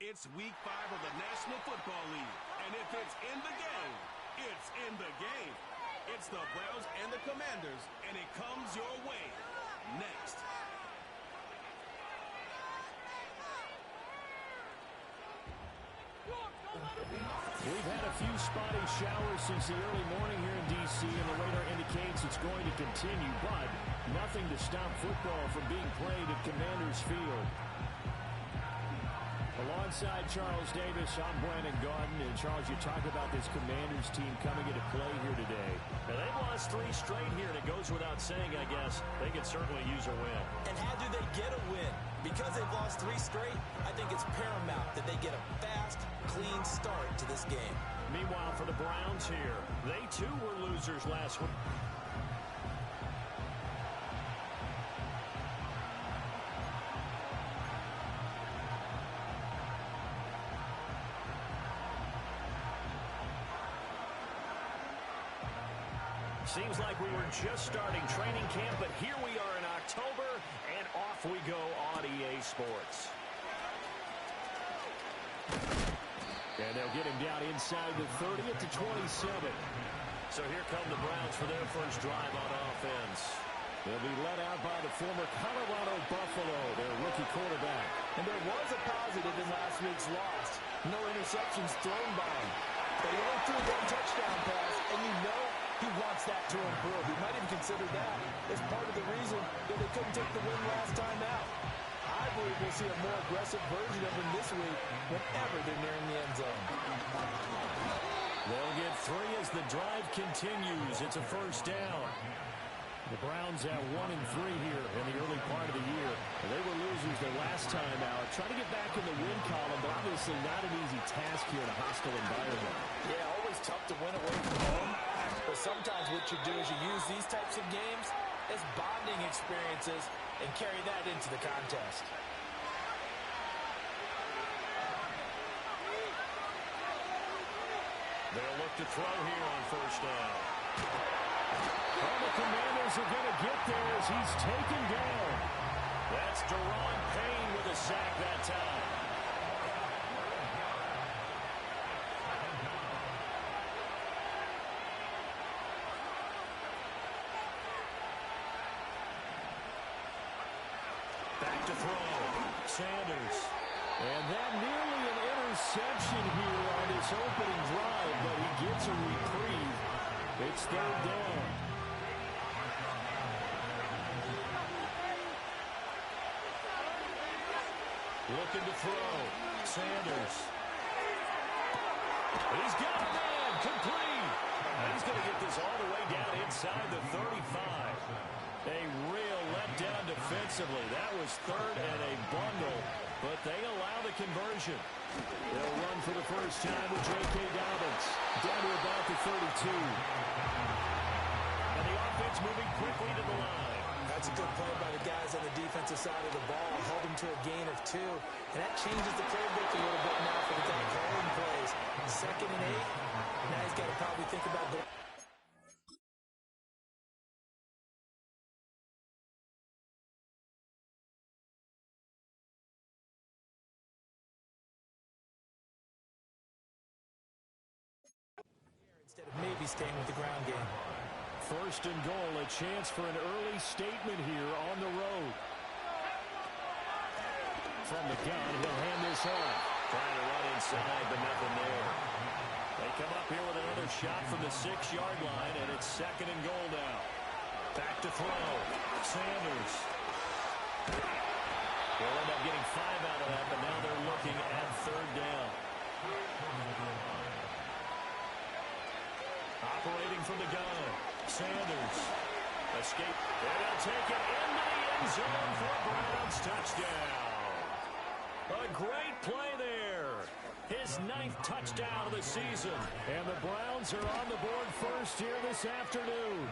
It's week 5 of the National Football League, and if it's in the game, it's in the game. It's the Browns and the Commanders, and it comes your way next. We've had a few spotty showers since the early morning here in D.C., and the radar indicates it's going to continue, but nothing to stop football from being played at Commanders Field. Alongside Charles Davis, I'm Brandon Gaudin. And Charles, you talk about this Commanders team coming into play here today. Now, they've lost 3 straight here, and it goes without saying, I guess, they could certainly use a win. And how do they get a win? Because they've lost 3 straight, I think it's paramount that they get a fast, clean start to this game. Meanwhile, for the Browns here, they too were losers last week. Seems like we were just starting training camp, but here we are in October, and off we go on EA Sports. And they'll get him down inside the 30 to 27. So here come the Browns for their first drive on offense. They'll be led out by the former Colorado Buffalo, their rookie quarterback. And there was a positive in last week's loss. No interceptions thrown by him. But he only threw 1 touchdown pass, and you know he wants that to improve. He might even consider that as part of the reason that they couldn't take the win last time out. I believe we'll see a more aggressive version of him this week whenever they're nearing the end zone. They'll get 3 as the drive continues. It's a first down. The Browns have 1 and 3 here in the early part of the year. They were losers their last time out. Trying to get back in the win column, but obviously not an easy task here in a hostile environment. Yeah, always tough to win away from home. But sometimes what you do is you use these types of games as bonding experiences and carry that into the contest. They'll look to throw here on first down. Well, the Commanders are going to get there as he's taken down. That's Deron Payne with a sack that time. Back to throw. Sanders. And that nearly an interception here on this opening drive, but he gets a reprieve. It's 3rd down. Looking to throw. Sanders. He's got a man. Complete. And he's going to get this all the way down inside the 35. A real letdown defensively. That was 3rd and a bundle, but they allow the conversion. They'll run for the first time with J.K. Dobbins. Down to about the 32. And the offense moving quickly to the line. That's a good play by the guys on the defensive side of the ball. Held them to a gain of 2. And that changes the playbook a little bit now for the guy calling plays. 2nd and 8. Now he's got to probably think about going. Instead of maybe staying with the ground game. 1st and goal, a chance for an early statement here on the road. From the gun, he'll hand this off. Trying to run inside, but nothing there. They come up here with another shot from the 6-yard line, and it's 2nd and goal now. Back to throw. Sanders. They'll end up getting 5 out of that, but now they're looking at 3rd down. Operating from the gun. Sanders. Escape. And they'll take it into the end zone for a Browns touchdown. A great play there. His 9th touchdown of the season. And the Browns are on the board first here this afternoon.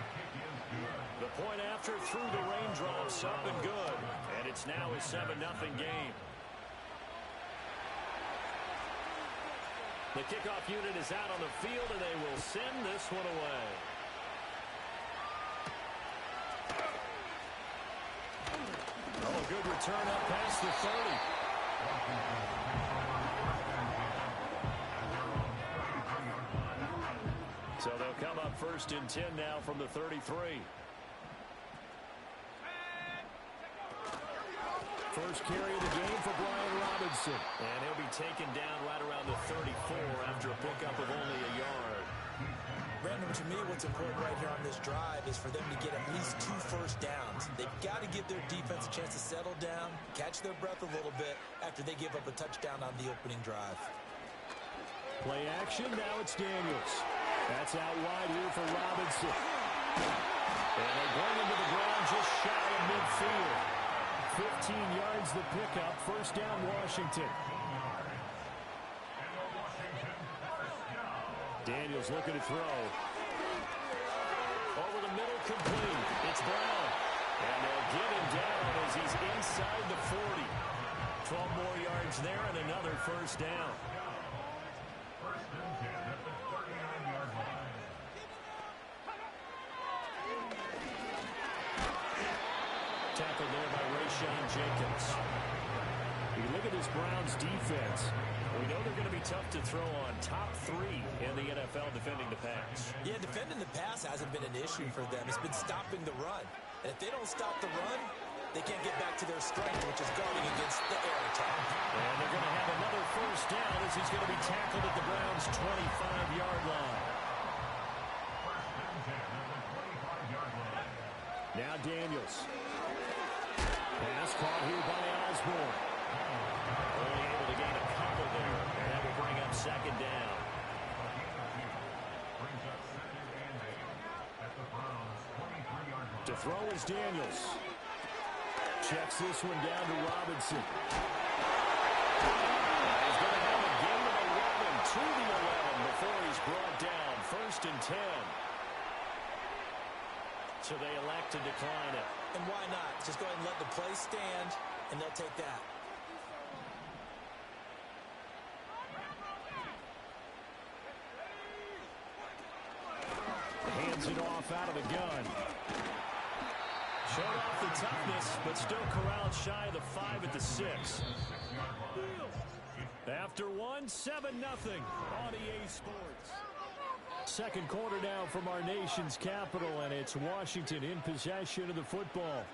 The point after through the raindrops up and good. And it's now a 7-0 game. The kickoff unit is out on the field, and they will send this one away. Oh, a good return up past the 30. So they'll come up 1st and 10 now from the 33. First carry of the game for Brian Robinson. And he'll be taken down right around the 34 after a pickup of only a yard. Brandon, to me, what's important right here on this drive is for them to get at least 2 first downs. They've got to give their defense a chance to settle down, catch their breath a little bit after they give up a touchdown on the opening drive. Play action, now it's Daniels. That's out wide here for Robinson. And they bring him to the ground just shy of midfield. 15 yards the pickup, 1st down Washington. Daniels looking to throw. Over the middle, complete. It's Brown. And they'll get him down as he's inside the 40. 12 more yards there and another 1st down. Tackled there by Rashawn Jenkins. You look at this Browns defense. We know they're going to be tough to throw on. Top 3 in the NFL defending the pass. Yeah, defending the pass hasn't been an issue for them. It's been stopping the run. And if they don't stop the run, they can't get back to their strength, which is guarding against the air attack. And they're going to have another 1st down as he's going to be tackled at the Browns' 25-yard line. Now Daniels. Pass caught here by Osborne. Only able to gain a couple there, and that will bring up 2nd down. To throw is Daniels. Checks this one down to Robinson. He's going to have a gain of 11 to the 11 before he's brought down. 1st and 10. So they elect to decline it. And why not? Just go ahead and let the play stand, and they'll take that. Hands it off out of the gun. Showed off the toughness, but still corralled shy of the 5 at the 6. After 1, 7-0 on EA Sports. 2nd quarter now from our nation's capital, and it's Washington in possession of the football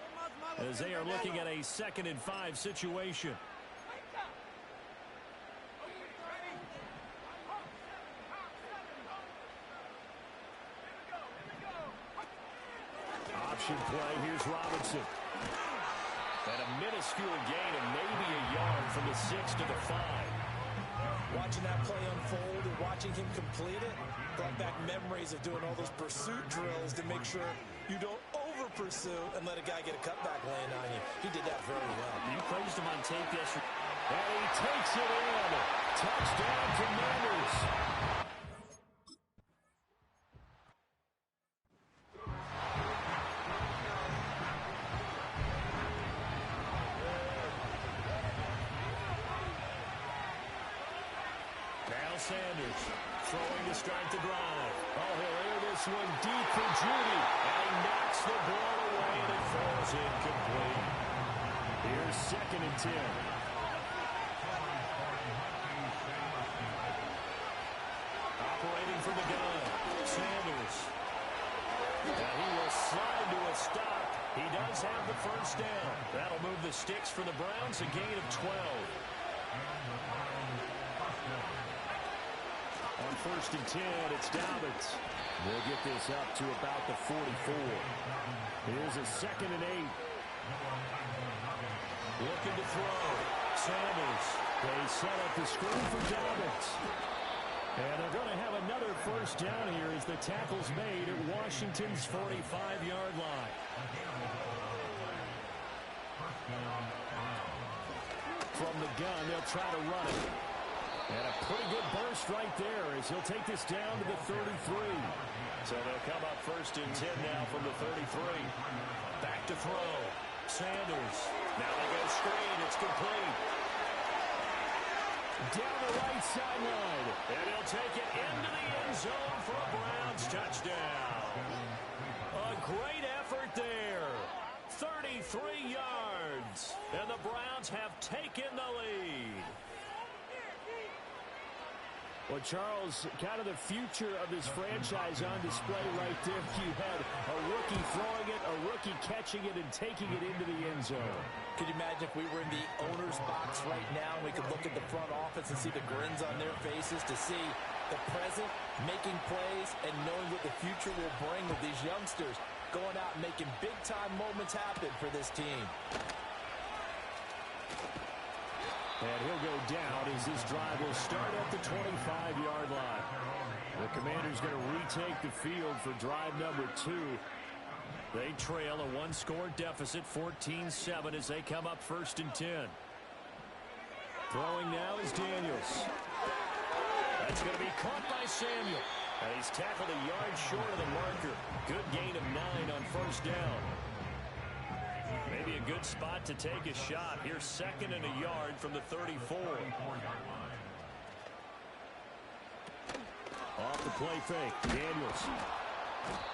as they are looking at a 2nd and 5 situation. Option play, here's Robinson. And a minuscule gain of maybe a yard from the 6 to the 5. Watching that play unfold and watching him complete it brought back memories of doing all those pursuit drills to make sure you don't over-pursue and let a guy get a cutback land on you. He did that very well. You praised him on tape yesterday. And he takes it in. Touchdown, Commanders. Sanders throwing to start the drive. Oh, he'll air this one deep for Judy. And he knocks the ball away, and it falls incomplete. Here's 2nd and 10. Operating from the gun, Sanders. Now he will slide to a stop. He does have the 1st down. That'll move the sticks for the Browns, a gain of 12. On 1st and 10, it's Dobbins. They'll get this up to about the 44. Here's a 2nd and 8. Looking to throw. Sanders. They set up the screen for Dobbins. And they're going to have another 1st down here as the tackle's made at Washington's 45-yard line. From the gun, they'll try to run it. And a pretty good burst right there as he'll take this down to the 33. So they'll come up 1st and 10 now from the 33. Back to throw. Sanders. Now they go screen. It's complete. Down the right sideline. And he'll take it into the end zone for a Browns touchdown. A great effort there. 33 yards. And the Browns have taken the lead. Well, Charles, kind of the future of this franchise on display right there. You had a rookie throwing it, a rookie catching it, and taking it into the end zone. Could you imagine if we were in the owner's box right now, we could look at the front office and see the grins on their faces, to see the present, making plays, and knowing what the future will bring with these youngsters going out and making big-time moments happen for this team. And he'll go down as this drive will start at the 25-yard line. The Commanders going to retake the field for drive number 2. They trail a one-score deficit, 14-7, as they come up 1st and 10. Throwing now is Daniels. That's going to be caught by Samuel. And he's tackled a yard short of the marker. Good gain of 9 on 1st down. Maybe a good spot to take a shot. Here's 2nd and a yard from the 34. Off the play fake. Daniels.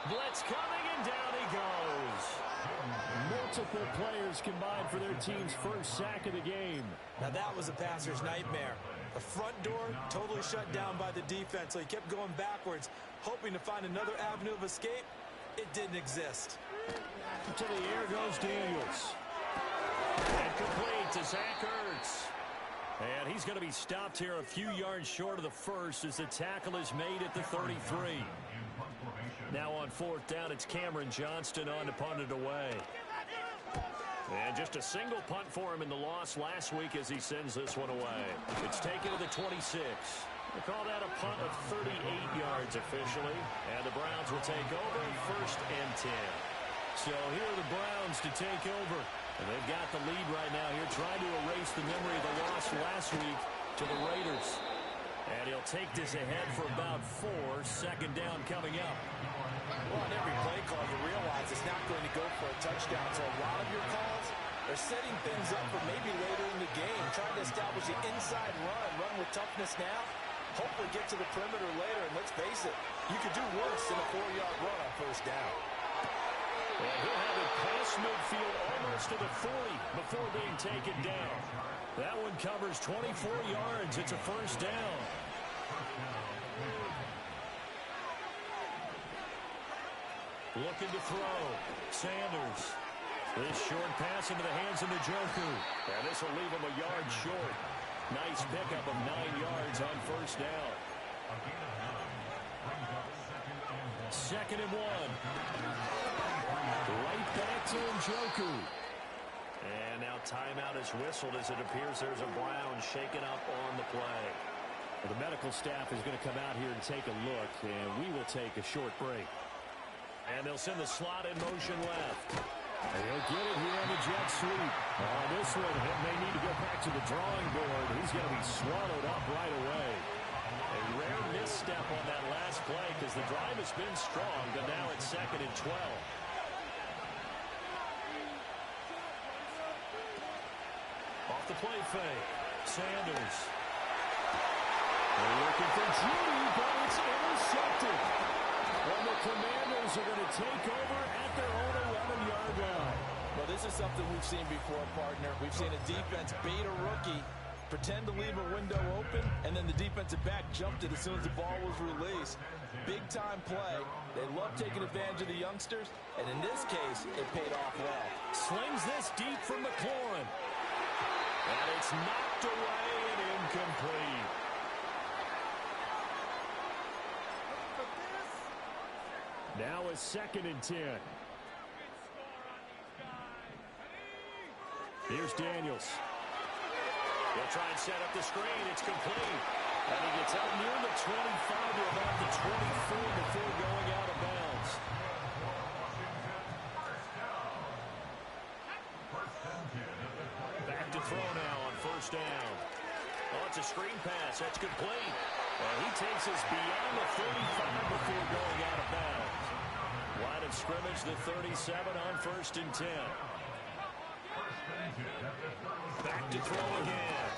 Blitz coming, and down he goes. Multiple players combined for their team's first sack of the game. Now that was a passer's nightmare. The front door totally shut down by the defense, so he kept going backwards, hoping to find another avenue of escape. It didn't exist. To the air goes Daniels. And complete to Zach Ertz. And he's going to be stopped here a few yards short of the first as the tackle is made at the 33. Now on 4th down, it's Cameron Johnston on to punt it away. And just a single punt for him in the loss last week as he sends this one away. It's taken to the 26. They call that a punt of 38 yards officially. And the Browns will take over 1st and 10. So here are the Browns to take over. And they've got the lead right now here, trying to erase the memory of the loss last week to the Raiders. And he'll take this ahead for about 4. 2nd down coming up. Well, on every play call, you realize it's not going to go for a touchdown. So a lot of your calls are setting things up for maybe later in the game, trying to establish an inside run with toughness now. Hopefully get to the perimeter later, and let's face it, you could do worse than a 4-yard run on 1st down. And he'll have it past midfield almost to the 40 before being taken down. That one covers 24 yards. It's a 1st down. Looking to throw. Sanders. This short pass into the hands of Njoku. And this will leave him a yard short. Nice pickup of 9 yards on 1st down. 2nd and 1. Right back to Njoku. And now timeout is whistled as it appears there's a Brown shaken up on the play. Well, the medical staff is going to come out here and take a look, and we will take a short break. And they'll send the slot in motion left. And he'll get it here on the jet sweep. On this one, he may need to go back to the drawing board. He's going to be swallowed up right away. A rare misstep on that last play because the drive has been strong, but now it's 2nd and 12. Off the play fake. Sanders. They're looking for Judy, but it's intercepted. And the Commanders are going to take over at their own 11-yard line. Well, this is something we've seen before, partner. We've seen a defense bait a rookie, pretend to leave a window open, and then the defensive back jumped it as soon as the ball was released. Big-time play. They love taking advantage of the youngsters, and in this case, it paid off well. Slings this deep from McLaurin. And it's knocked away and incomplete. Now a 2nd and 10. Here's Daniels. He'll try and set up the screen. It's complete. And he gets out near the 25 to about the 24 before going out of bounds. Back to throw now on 1st down. Oh, it's a screen pass. That's complete. And he takes us beyond the 35 before going out of bounds. Line of scrimmage, the 37 on 1st and 10. Back to throw again.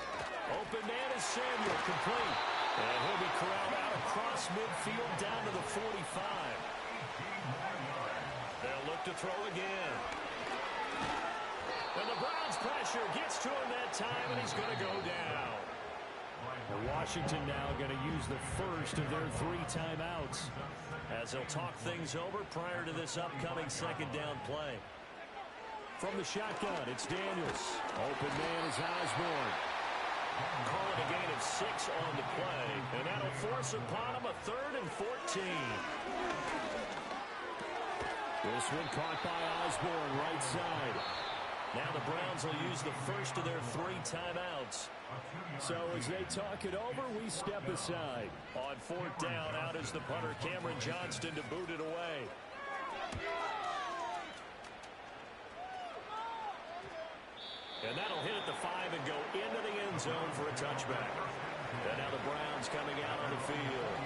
Open man is Samuel, complete. And he'll be corralled out across midfield down to the 45. They'll look to throw again. And the Browns pressure gets to him that time, and he's going to go down. And Washington now going to use the first of their 3 timeouts as they'll talk things over prior to this upcoming second down play. From the shotgun, it's Daniels. Open man is Osborne. Calling a gain of 6 on the play, and that'll force upon him a 3rd and 14. This one caught by Osborne, right side. Now the Browns will use the first of their 3 timeouts. So as they talk it over, we step aside. On 4th down, out is the punter, Cameron Johnston, to boot it away. And that'll hit at the 5 and go into the end zone for a touchback. And now the Browns coming out on the field.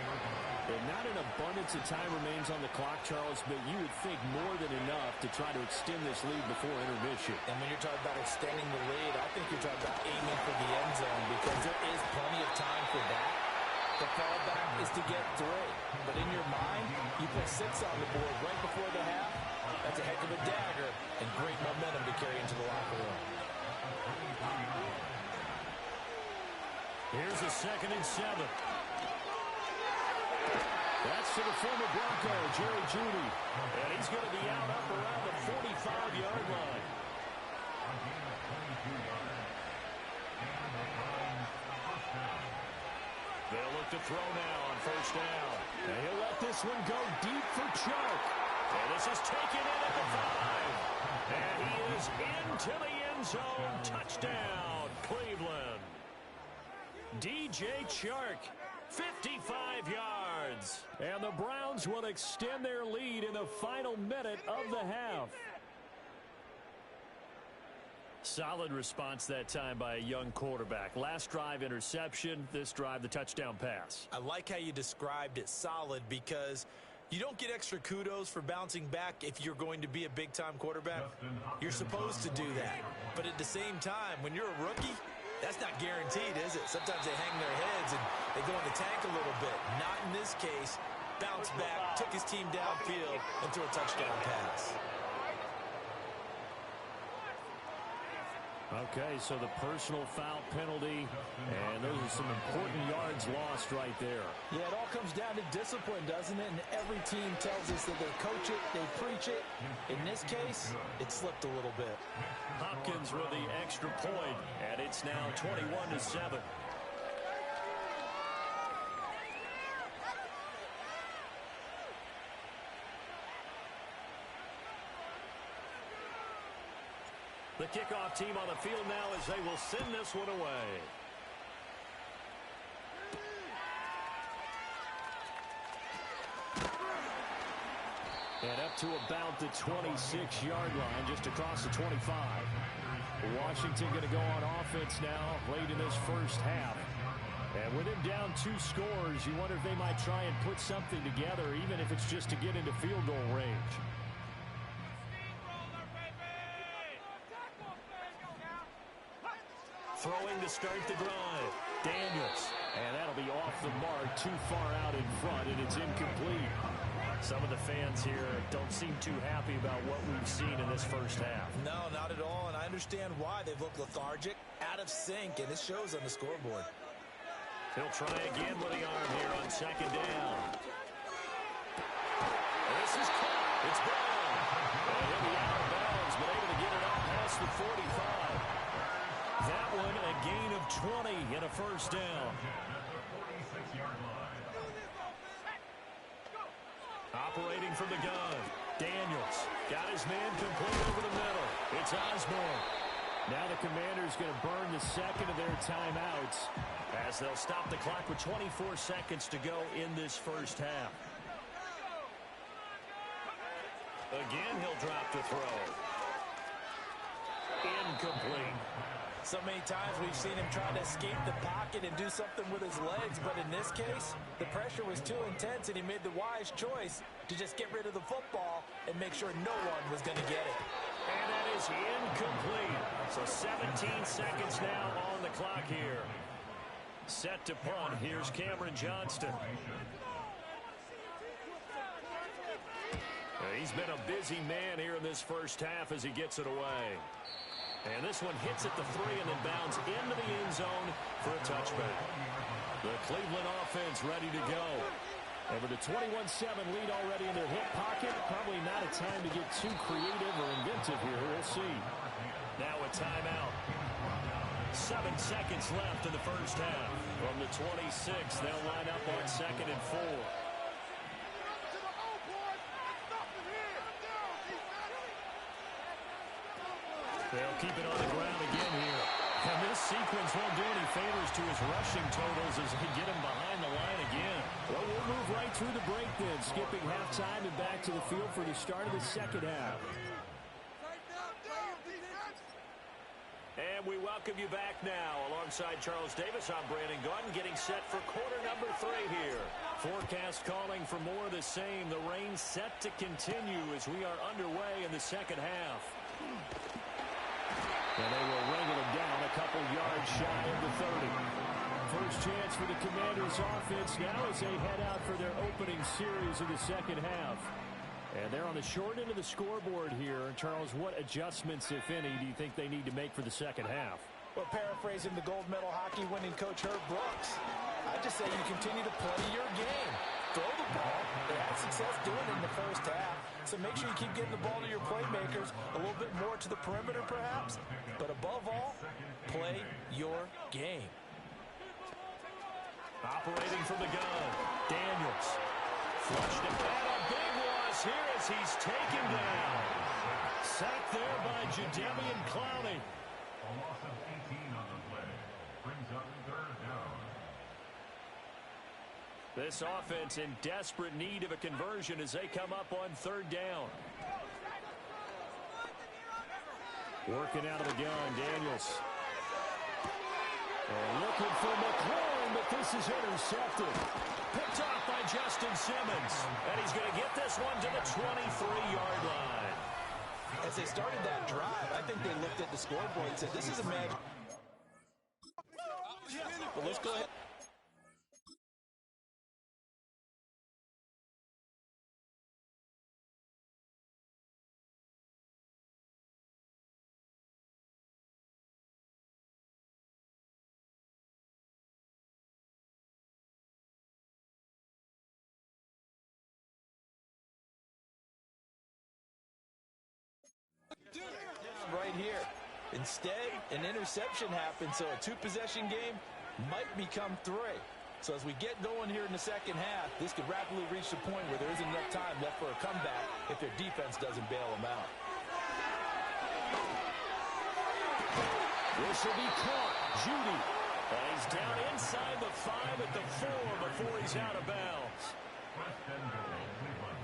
And not an abundance of time remains on the clock, Charles, but you would think more than enough to try to extend this lead before intermission. And when you're talking about extending the lead, I think you're talking about aiming for the end zone because there is plenty of time for that. The fallback is to get 3. But in your mind, you put 6 on the board right before the half. That's a heck of a dagger and great momentum to carry into the locker room. Here's a 2nd and 7. That's to the former Bronco, Jerry Jeudy. And he's going to be out up around the 45-yard line. They'll look to throw now on 1st down. And he'll let this one go deep for Chuck. And this is taken in at the 5. And he is into the end zone. Touchdown, Cleveland. DJ Chark, 55 yards. And the Browns will extend their lead in the final minute of the half. Solid response that time by a young quarterback. Last drive, interception. This drive, the touchdown pass. I like how you described it, solid, because you don't get extra kudos for bouncing back if you're going to be a big-time quarterback. You're supposed to do that. But at the same time, when you're a rookie, that's not guaranteed, is it? Sometimes they hang their heads and they go in the tank a little bit. Not in this case. Bounced back, took his team downfield, and threw a touchdown pass. Okay, so the personal foul penalty, and those are some important yards lost right there. Yeah, it all comes down to discipline, doesn't it? And every team tells us that they coach it, they preach it. In this case, it slipped a little bit. Hopkins with the extra point, and it's now 21-7. The kickoff team on the field now as they will send this one away. And up to about the 26-yard line, just across the 25. Washington going to go on offense now late in this first half. And with him down 2 scores, you wonder if they might try and put something together, even if it's just to get into field goal range. Throwing to start the drive. Daniels. And that'll be off the mark, too far out in front, and it's incomplete. Some of the fans here don't seem too happy about what we've seen in this first half. No, not at all, and I understand why. They've looked lethargic, out of sync, and it shows on the scoreboard. He'll try again with the arm here on 2nd down. This is caught. It's Brown. And he'll be out of bounds, but able to get it up past the 45. That one a gain of 20 and a 1st down. Operating from the gun. Daniels got his man complete over the middle. It's Osborne. Now the Commanders going to burn the 2nd of their timeouts as they'll stop the clock with 24 seconds to go in this first half. Again, he'll drop to throw. Incomplete. So many times we've seen him try to escape the pocket and do something with his legs, but in this case, the pressure was too intense and he made the wise choice to just get rid of the football and make sure no one was going to get it. And that is incomplete. So 17 seconds now on the clock here. Set to punt. Here's Cameron Johnston. He's been a busy man here in this first half as he gets it away. And this one hits at the 3 and then bounds into the end zone for a touchback. The Cleveland offense ready to go. And with a 21-7 lead already in their hip pocket, probably not a time to get too creative or inventive here. We'll see. Now a timeout. 7 seconds left in the first half. From the 26, they'll line up on 2nd and 4. They'll keep it on the ground again here. And this sequence won't do any favors to his rushing totals as they get him behind the line again. Well, we'll move right through the break then, skipping halftime and back to the field for the start of the second half. And we welcome you back now. Alongside Charles Davis, I'm Brandon Gaudin, getting set for quarter number 3 here. Forecast calling for more of the same. The rain set to continue as we are underway in the second half. And they will wrangle him down a couple yards shy of the 30. First chance for the Commanders offense now as they head out for their opening series of the second half. And they're on the short end of the scoreboard here. Charles, what adjustments, if any, do you think they need to make for the second half? Well, paraphrasing the gold medal hockey winning coach Herb Brooks, I just say you continue to play your game. Throw the ball. They had success doing it in the first half. So make sure you keep getting the ball to your playmakers, a little bit more to the perimeter perhaps. But above all, play your game. Operating from the gun, Daniels. Flushed it back. A big loss here as he's taken down. Sacked there by Jadeveon Clowney. A loss of 18 on the play. Brings up 3rd down. This offense in desperate need of a conversion as they come up on 3rd down. Working out of the gun, Daniels. And looking for McLaurin, but this is intercepted. Picked off by Justin Simmons. And he's going to get this one to the 23-yard line. As they started that drive, I think they looked at the scoreboard and said, this is a magic. Well, let's go ahead. Right here. Instead, an interception happened, so a 2-possession game might become 3. So as we get going here in the second half, this could rapidly reach the point where there isn't enough time left for a comeback if their defense doesn't bail them out. This will be caught. Judy. And he's down inside the 5 at the 4 before he's out of bounds. First and goal, Cleveland.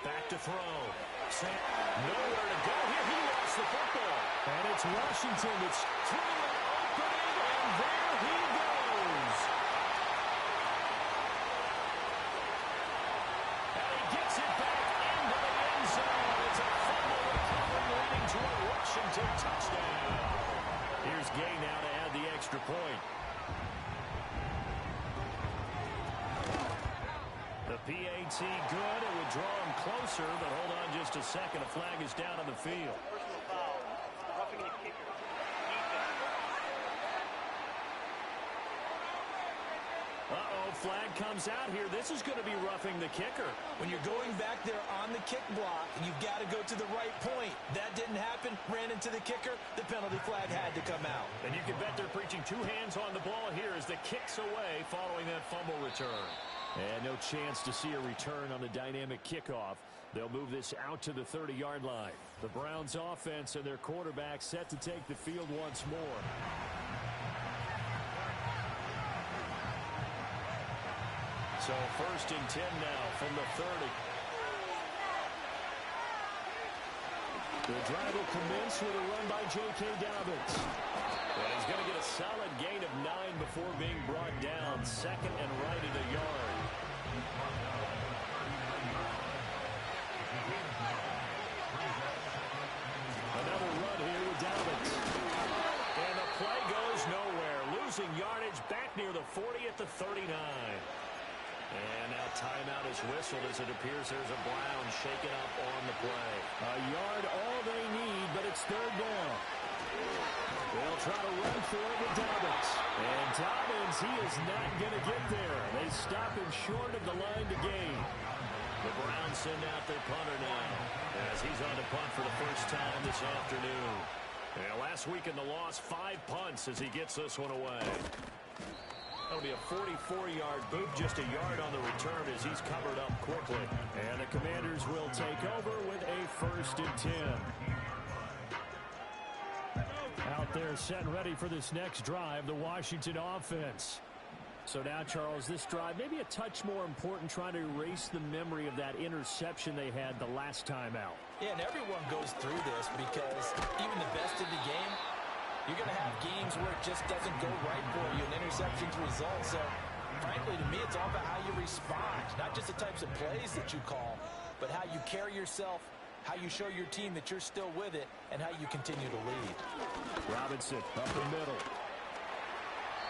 Back to throw. Nowhere to go here. He lost the football. And it's Washington that's Through an opening, and there he goes. And he gets it back into the end zone. It's a fumble recovery leading to a Washington touchdown. Here's Gay now to add the extra point. The PAT good. It would draw him closer, but hold on just a second. A flag is down on the field. Personal foul. Roughing the kicker. Uh-oh, flag comes out here. This is going to be roughing the kicker. When you're going back there on the kick block, you've got to go to the right point. That didn't happen. Ran into the kicker. The penalty flag had to come out. And you can bet they're preaching 2 hands on the ball here as the kick's away following that fumble return. And no chance to see a return on the dynamic kickoff. They'll move this out to the 30-yard line. The Browns offense and their quarterback set to take the field once more. So 1st and 10 now from the 30. The drive will commence with a run by J.K. Dobbins. And he's going to get a solid gain of 9 before being brought down. 2nd and right at a yard. Another run here with Dobbins. 39. And now timeout is whistled as it appears there's a Brown shaken up on the play. A yard, all they need, but it's third down. They'll try to run for it with Dobbins. And Dobbins, he is not going to get there. They stop him short of the line to gain. The Browns send out their punter now as he's on to punt for the first time this afternoon. And last week in the loss, 5 punts as he gets this one away. That'll be a 44-yard boot, just a yard on the return as he's covered up quickly. And the Commanders will take over with a 1st and 10. Out there set and ready for this next drive, the Washington offense. So now, Charles, this drive maybe a touch more important, trying to erase the memory of that interception they had the last time out. Yeah, and everyone goes through this because even the best in the game, you're going to have games where it just doesn't go right for you, and interceptions result. So, frankly, to me, it's all about how you respond, not just the types of plays that you call, but how you carry yourself, how you show your team that you're still with it, and how you continue to lead. Robinson up the middle.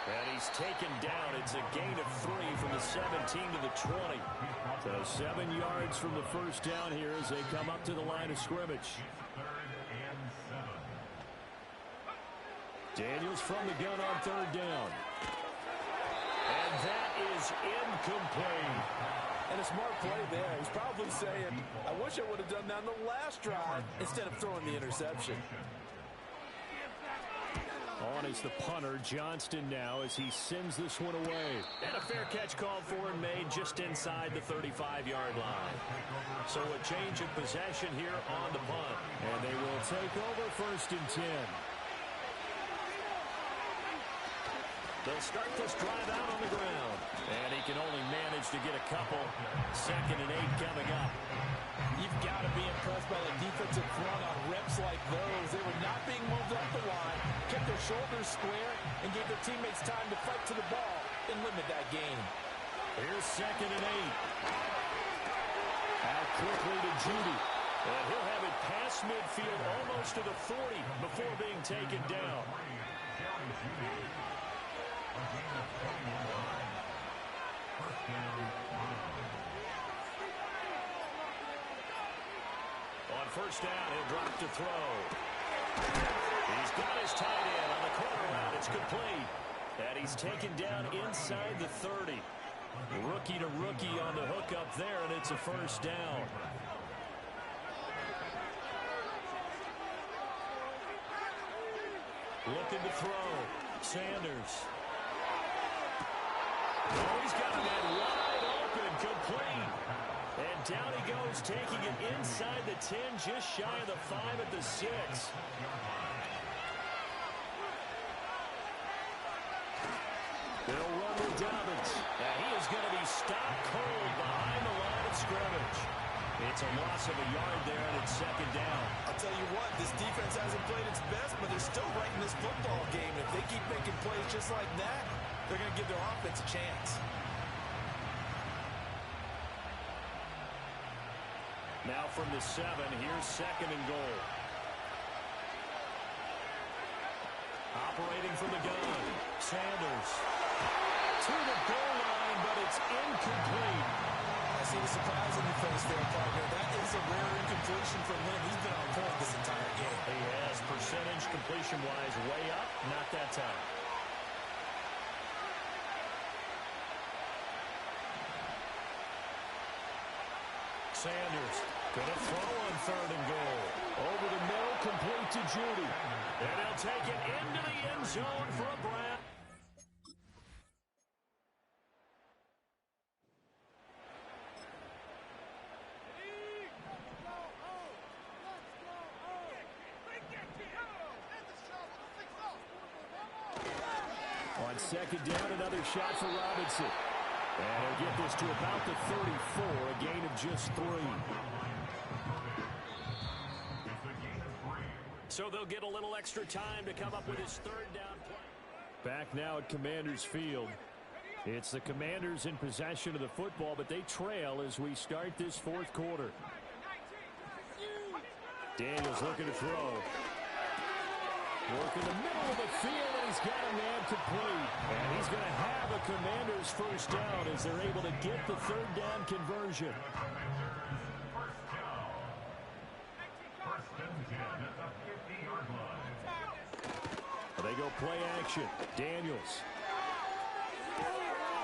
And he's taken down. It's a gain of 3 from the 17 to the 20. So 7 yards from the first down here as they come up to the line of scrimmage. Daniels from the gun on 3rd down. And that is incomplete. And a smart play there. He's probably saying, I wish I would have done that on the last drive instead of throwing the interception. On is the punter, Johnston, now as he sends this one away. And a fair catch called for and made just inside the 35-yard line. So a change of possession here on the punt. And they will take over 1st and 10. They'll start this drive out on the ground. And he can only manage to get a couple. 2nd and 8 coming up. You've got to be impressed by the defensive front on reps like those. They were not being moved up the line, kept their shoulders square, and gave their teammates time to fight to the ball and limit that gain. Here's 2nd and 8. Out quickly to Judy. And he'll have it past midfield almost to the 40 before being taken down. On 1st down, he'll drop to throw. He's got his tight end on the corner route. It's complete. And he's taken down inside the 30. Rookie to rookie on the hook up there, and it's a 1st down. Looking to throw. Sanders. Oh, he's got a man wide open, complete. And down he goes, taking it inside the 10, just shy of the 5 at the 6. They'll run with Dobbins. And he is going to be stopped cold behind the line of scrimmage. It's a loss of a yard there, and it's 2nd down. I'll tell you what, this defense hasn't played its best, but they're still right in this football game. If they keep making plays just like that, they're going to give their offense a chance. Now from the 7, here's 2nd and goal. Operating from the gun, Sanders. To the goal line, but it's incomplete. I see the surprise in your face there, partner. That is a rare incompletion from him. He's been on point this entire game. He has percentage completion-wise way up, not that time. Sanders gonna throw on 3rd and goal. Over the middle, complete to Judy. And he'll take it into the end zone for a Brown. On 2nd down, another shot for Robinson. And he'll get this to about the 34, a gain of just 3. So they'll get a little extra time to come up with his 3rd down play. Back now at Commanders Field. It's the Commanders in possession of the football, but they trail as we start this 4th quarter. Daniels looking to throw. Working the middle of the field, and he's got a man complete. And he's going to have a Commanders first down as they're able to get the third down conversion. They go play action. Daniels.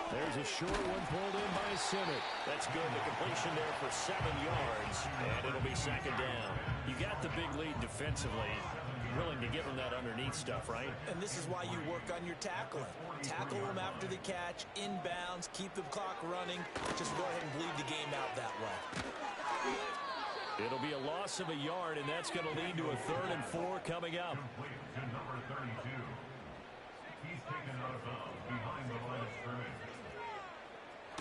There's a short one pulled in by Simmons. That's good. The completion there for 7 yards, and it'll be second down. You got the big lead defensively. Willing to give them that underneath stuff, right? And this is why you work on your tackling. Tackle them after the catch, inbounds, keep the clock running. Just go ahead and bleed the game out that way. It'll be a loss of a yard, and that's going to lead to a 3rd and 4 coming up.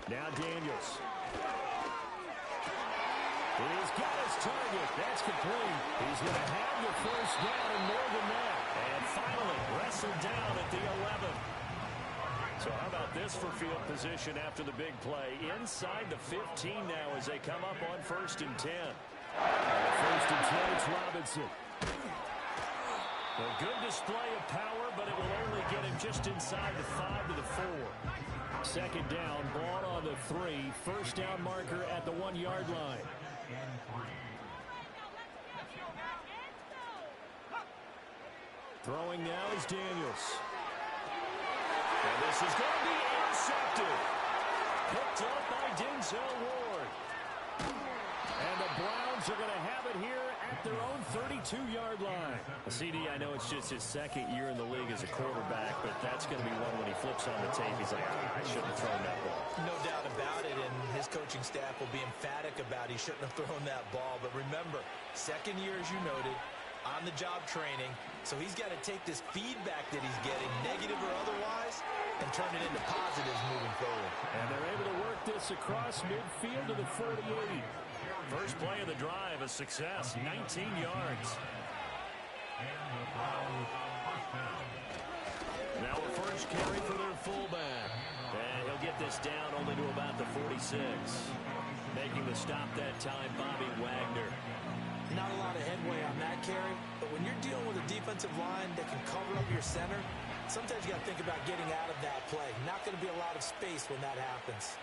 Now Daniels. He's got his target. That's complete. He's going to have the first down and more than that. And finally wrestled down at the 11. So how about this for field position after the big play? Inside the 15 now as they come up on 1st and 10. First and 10, it's Robinson. A good display of power, but it will only get him just inside the 5 to the 4. Second down, ball on the 3. First down marker at the 1-yard line. Throwing now is Daniels. And this is going to be intercepted. Picked up by Denzel Ward. And the Browns are going to have it here at their own 32-yard line. CD, I know it's just his 2nd year in the league as a quarterback, but that's going to be one when he flips on the tape. He's like, I shouldn't have thrown that ball. No doubt about it, and his coaching staff will be emphatic about he shouldn't have thrown that ball. But remember, 2nd year, as you noted, on-the-job training, so he's got to take this feedback that he's getting, negative or otherwise, and turn it into positives moving forward. And they're able to work this across midfield to the 48. First play of the drive, a success, 19 yards. Now a first carry for their fullback. And he'll get this down only to about the 46. Making the stop that time, Bobby Wagner. Not a lot of headway on that carry, but when you're dealing with a defensive line that can cover up your center, sometimes you got to think about getting out of that play. Not going to be a lot of space when that happens.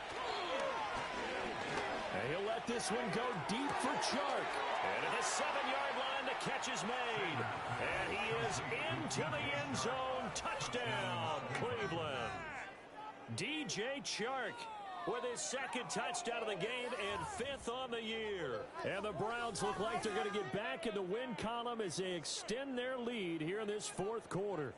And he'll let this one go deep for Chark. And at the 7-yard line, the catch is made. And he is into the end zone. Touchdown, Cleveland. DJ Chark with his 2nd touchdown of the game and 5th on the year. And the Browns look like they're going to get back in the win column as they extend their lead here in this 4th quarter.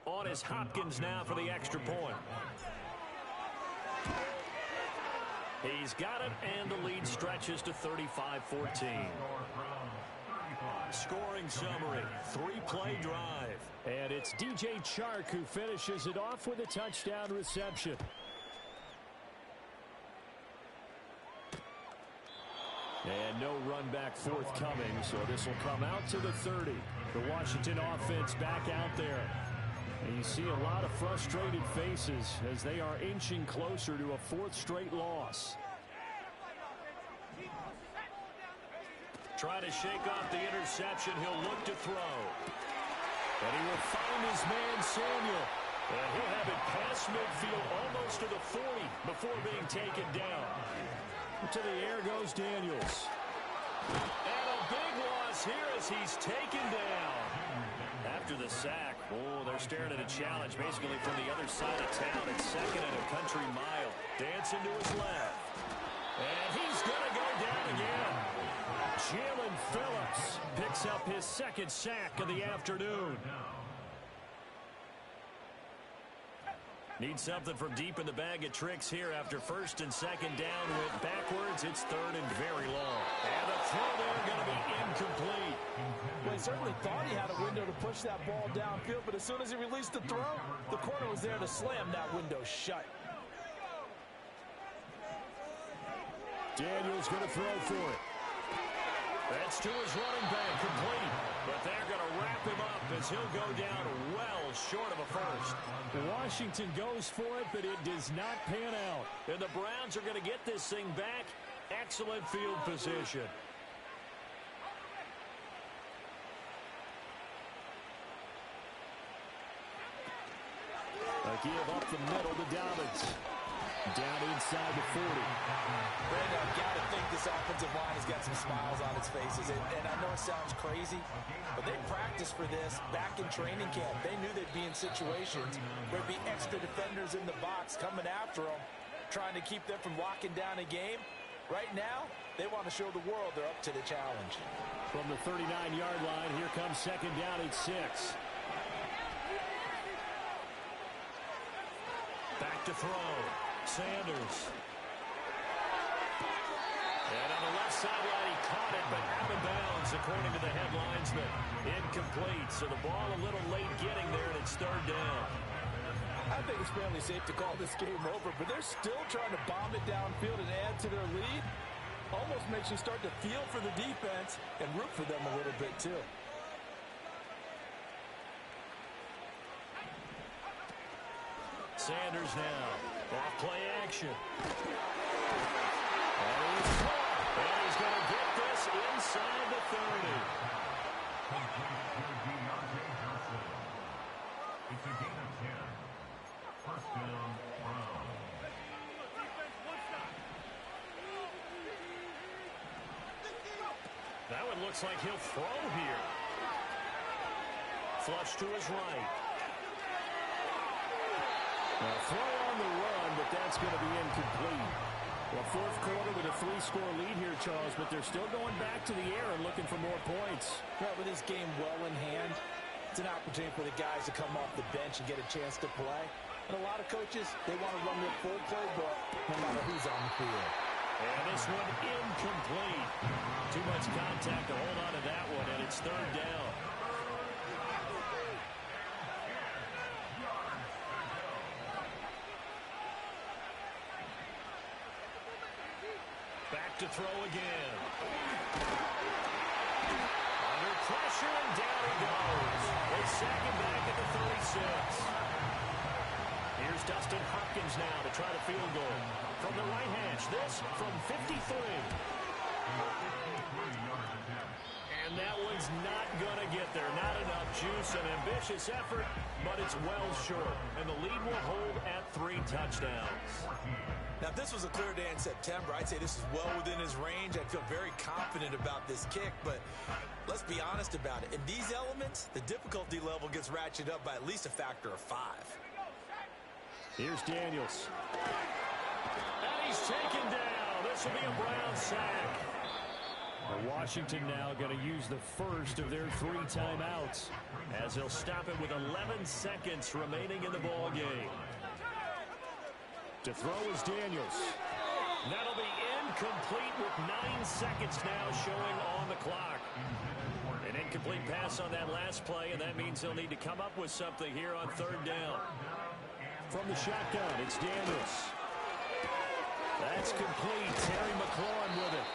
On is Hopkins now for the extra point. He's got it, and the lead stretches to 35-14. Scoring summary, 3-play drive. And it's DJ Chark who finishes it off with a touchdown reception. And no run back forthcoming, so this will come out to the 30. The Washington offense back out there. And you see a lot of frustrated faces as they are inching closer to a 4th straight loss. Try to shake off the interception. He'll look to throw. And he will find his man, Samuel. And he'll have it past midfield almost to the 40 before being taken down. To the air goes Daniels. And a big loss here as he's taken down. After the sack, they're staring at a challenge basically from the other side of town. It's 2nd and a country mile. Dancing to his left. And he's going to go down again. Jalen Phillips picks up his 2nd sack of the afternoon. Need something from deep in the bag of tricks here after 1st and 2nd down. Went backwards. It's 3rd and very long. And the throw there going to be incomplete. Well, he certainly thought he had a window to push that ball downfield, but as soon as he released the throw, the corner was there to slam that window shut. Daniels going to throw for it. That's to his running back, complete. But they're going to wrap him up as he'll go down well short of a first. Washington goes for it, but it does not pan out. And the Browns are going to get this thing back. Excellent field position. A give up the middle to Dobbins. Down inside the 40. Brandon, I've got to think this offensive line has got some smiles on its faces. And I know it sounds crazy, but they practiced for this back in training camp. They knew they'd be in situations where there'd be extra defenders in the box coming after them, trying to keep them from locking down a game. Right now, they want to show the world they're up to the challenge. From the 39-yard line, here comes second down at 6. Back to throw. Sanders. And on the left sideline, he caught it, but out of bounds, according to the headlinesman. Incomplete, so the ball a little late getting there, and it's third down. I think it's fairly safe to call this game over, but they're still trying to bomb it downfield and add to their lead. Almost makes you start to feel for the defense and root for them a little bit, too. Sanders now. Off play action. And he's going to get this inside the 30. It's a gain of 10. First down, Browns. That one looks like he'll throw here. Flush to his right. Now, throw on the run, but that's going to be incomplete. Well, fourth quarter with a 3-score lead here, Charles, but they're still going back to the air and looking for more points. Well, with this game well in hand, it's an opportunity for the guys to come off the bench and get a chance to play. And a lot of coaches, they want to run their full playbook no matter who's on the field. And this one incomplete. Too much contact to hold on to that one, and it's third down. Back to throw again. Under pressure, and down he goes. They sack him back at the 36. Here's Dustin Hopkins now to try the field goal. From the right hash, this from 53. And that one's not going to get there. Not enough juice, an ambitious effort, but it's well short. And the lead will hold at 3 touchdowns. Now, if this was a clear day in September, I'd say this is well within his range. I'd feel very confident about this kick, but let's be honest about it. In these elements, the difficulty level gets ratcheted up by at least a factor of 5. Here's Daniels. And he's taken down. This will be a Browns sack. Washington now going to use the first of their 3 timeouts, as he'll stop it with 11 seconds remaining in the ball game. To throw is Daniels. That'll be incomplete with 9 seconds now showing on the clock. An incomplete pass on that last play, and that means he'll need to come up with something here on third down. From the shotgun, it's Daniels. That's complete. Terry McLaurin with it.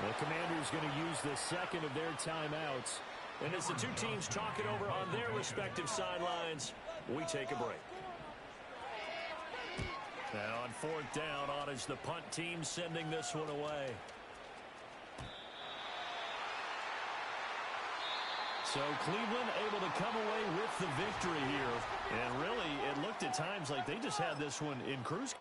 The Commanders going to use the second of their timeouts. And as the two teams talk it over on their respective sidelines, we take a break. Now on fourth down, on is the punt team sending this one away. So Cleveland able to come away with the victory here. And really, it looked at times like they just had this one in cruise